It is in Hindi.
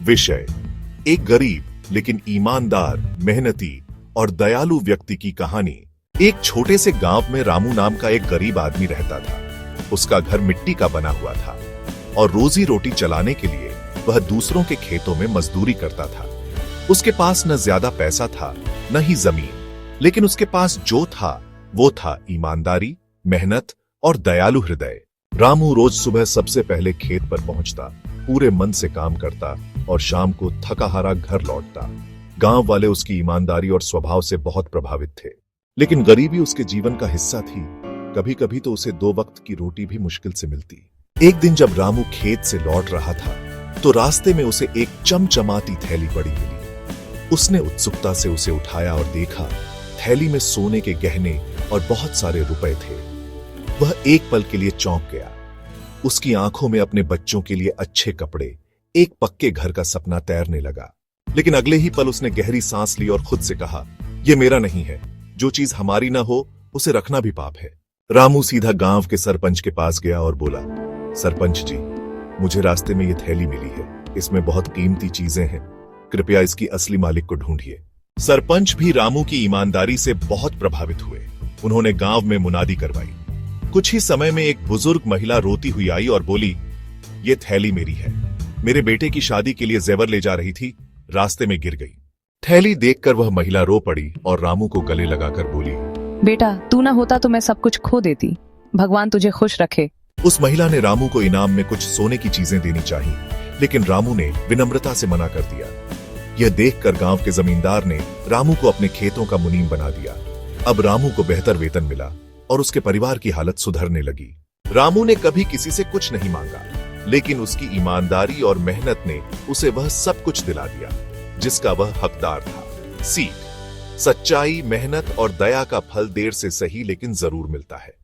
विषय: एक गरीब लेकिन ईमानदार, मेहनती और दयालु व्यक्ति की कहानी। एक छोटे से गांव में रामू नाम का एक गरीब आदमी रहता था। उसका घर मिट्टी का बना हुआ था और रोजी रोटी चलाने के लिए वह दूसरों के खेतों में मजदूरी करता था। उसके पास न ज्यादा पैसा था न ही जमीन, लेकिन उसके पास जो था वो था ईमानदारी, मेहनत और दयालु हृदय। रामू रोज सुबह सबसे पहले खेत पर पहुंचता, पूरे मन से काम करता और शाम को थका हारा घर लौटता। गांव वाले उसकी ईमानदारी और स्वभाव से बहुत प्रभावित थे, लेकिन गरीबी उसके जीवन का हिस्सा थी। कभी कभी तो उसे 2 वक्त की रोटी भी मुश्किल से मिलती। एक दिन जब रामू खेत से लौट रहा था तो रास्ते में उसे एक चमचमाती थैली पड़ी मिली। उसने उत्सुकता से उसे उठाया और देखा। थैली में सोने के गहने और बहुत सारे रुपए थे। वह एक पल के लिए चौंक गया। उसकी आंखों में अपने बच्चों के लिए अच्छे कपड़े, एक पक्के घर का सपना तैरने लगा। लेकिन अगले ही पल उसने गहरी सांस ली और खुद से कहा, यह मेरा नहीं है। जो चीज हमारी ना हो उसे रखना भी पाप है। रामू सीधा गांव के सरपंच के पास गया और बोला, सरपंच जी, मुझे रास्ते में यह थैली मिली है। इसमें बहुत कीमती चीजें हैं। कृपया इसकी असली मालिक को ढूंढिए। सरपंच भी रामू की ईमानदारी से बहुत प्रभावित हुए। उन्होंने गांव में मुनादी करवाई। कुछ ही समय में एक बुजुर्ग महिला रोती हुई आई और बोली, ये थैली मेरी है। मेरे बेटे की शादी के लिए जेवर ले जा रही थी, रास्ते में गिर गई। थैली देखकर वह महिला रो पड़ी और रामू को गले लगाकर बोली, बेटा, तू ना होता तो मैं सब कुछ खो देती। भगवान तुझे खुश रखे। उस महिला ने रामू को इनाम में कुछ सोने की चीजें देनी चाहिए, लेकिन रामू ने विनम्रता से मना कर दिया। यह देखकर गांव के जमींदार ने रामू को अपने खेतों का मुनीम बना दिया। अब रामू को बेहतर वेतन मिला और उसके परिवार की हालत सुधरने लगी। रामू ने कभी किसी से कुछ नहीं मांगा, लेकिन उसकी ईमानदारी और मेहनत ने उसे वह सब कुछ दिला दिया जिसका वह हकदार था। सीख: सच्चाई, मेहनत और दया का फल देर से सही लेकिन जरूर मिलता है।